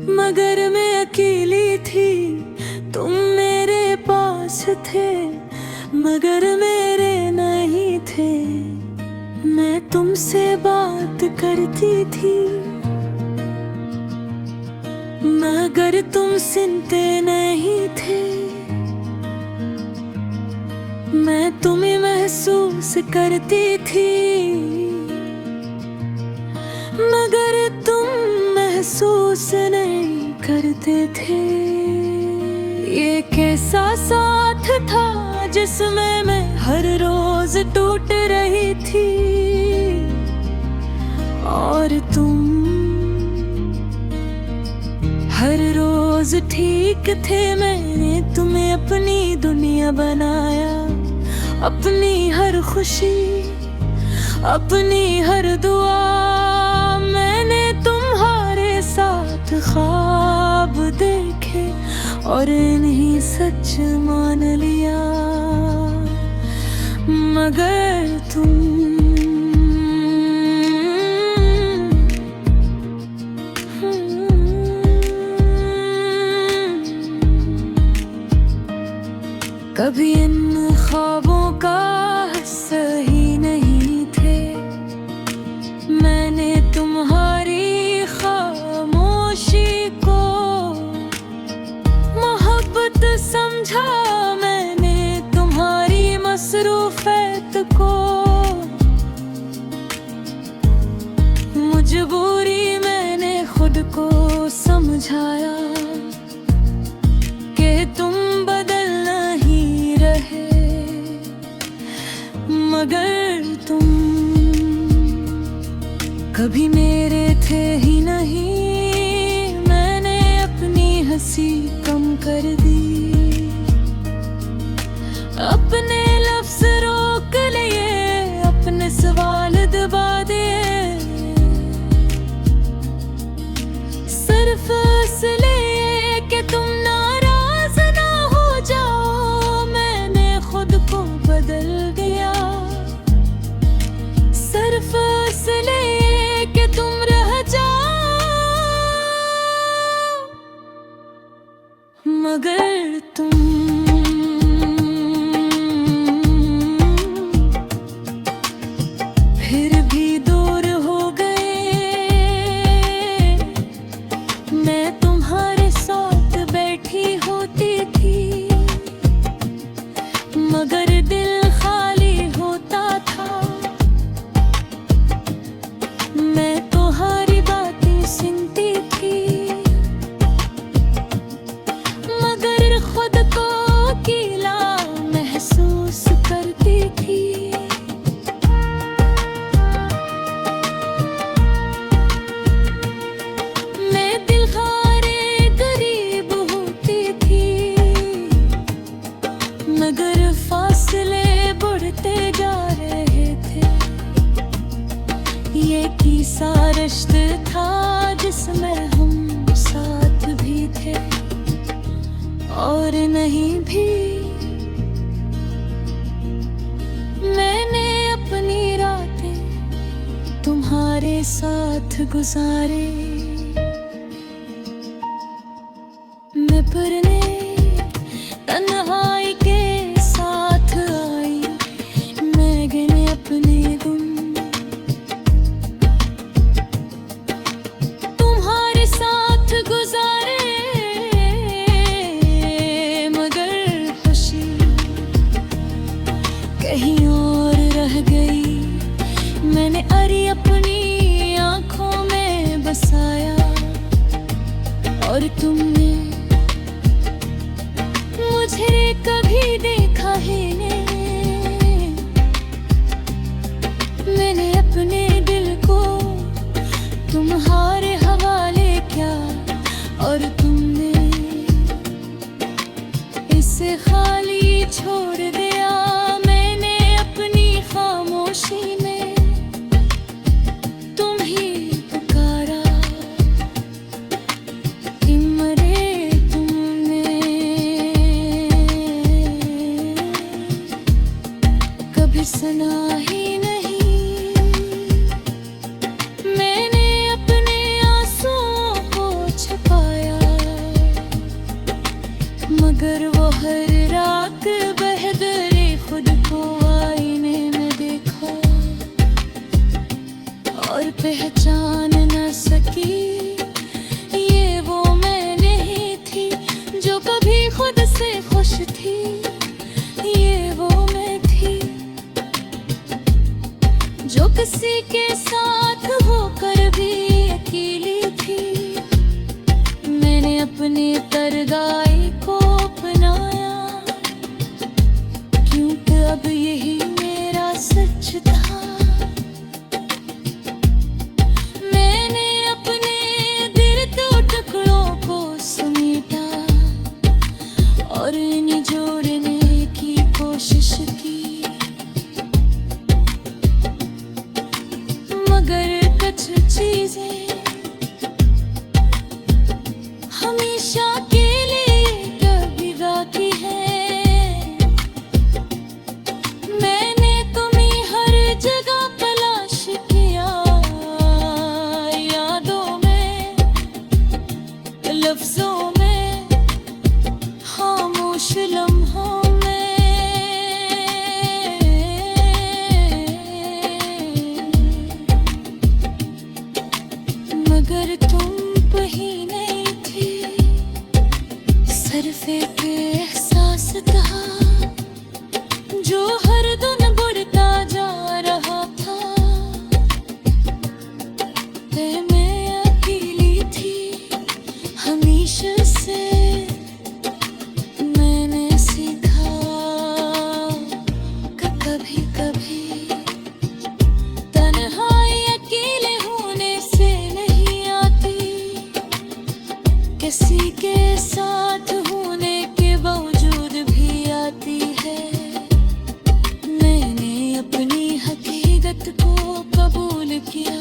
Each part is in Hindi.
मगर मैं अकेली थी, तुम मेरे पास थे, मगर मेरे नहीं थे। मैं तुमसे बात करती थी, मगर तुम सुनते नहीं थे। मैं तुम्हें महसूस करती थी, मगर तुम महसूस नहीं करते थे। ये कैसा साथ था जिसमें मैं हर रोज टूट रही थी, और तुम हर रोज ठीक थे। मैंने तुम्हें अपनी दुनिया बनाया, अपनी हर खुशी, अपनी हर दुआ। मैंने तुम्हारे साथ ख्वाब देखे और इन्हीं सच मान लिया, मगर तुम कभी इन ख्वाबों का सही नहीं थे। मैंने तुम्हारी खामोशी को मोहब्बत समझा, मैंने तुम्हारी मसरूफियत को मजबूरी। मैंने खुद को समझाया कि तुम बदल नहीं रहे, मगर तुम कभी मेरे थे ही नहीं। मैंने अपनी हंसी कम कर दी, अपने लफ्ज रोक लिए, अपने सवाल दबा दिए, सिर्फ इसलिए कि तुम नाराज ना हो जाओ। मैंने खुद को बदल दिया, सिर्फ इसलिए कि तुम रह जाओ, मगर तुम फिर भी दूर हो गए। मैं तुम्हारे साथ बैठी होती थी, मगर दिल खाली होता था। मैं तुम्हारी बातें सुनती थी, मगर खुद को अकेला महसूस करती थी। मैं दिलहारे करीब होती थी, मगर फासले बढ़ते जा रहे थे। ये किसा रिश्ता था जिसमें हम साथ भी थे और नहीं भी। मैंने अपनी रातें तुम्हारे साथ गुजारे, मैं पढ़ने तन्हाई के साथ आई, मैं गिने अपने गुम तुम्हारे साथ गुजारे, मगर खुशी कहीं और रह गई। मैंने अरी अपनी आंखों में बसाया, और तुमने मुझे कभी देखा ही नहीं। मैंने अपने दिल को तुम्हारे हवाले किया, और तुमने इसे खाली छोड़ दिया। मैंने अपनी खामोशी में तुम ही पुकारा, इमरे तुमने कभी सुना ही नहीं। मैंने अपने थी, ये वो मैं थी जो किसी के साथ होकर भी अकेली थी। मैंने अपने तरगाई को अपनाया, क्योंकि अब यही मेरा सच था। मैंने अपने दिल के टुकड़ों को समेटा और इन्हें जोड़ने की कोशिश की, मगर कुछ चीजें हमेशा के लिए कभी बाकी हैं। मैंने तुम्हें हर जगह तलाश किया, यादों में, लफ्जों में, खामोश लम्हों में, मगर तुम वही नहीं थी। सिर्फ एक एहसास था जो हर दिन बढ़ता जा रहा था। मैं अकेली थी हमेशा से। मैंने सीखा कि कभी कभी तन्हाई अकेले होने से नहीं आती, किसी के साथ होने के बावजूद भी आती है। मैंने अपनी हकीकत को कबूल किया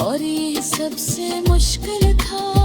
और ये सबसे मुश्किल था।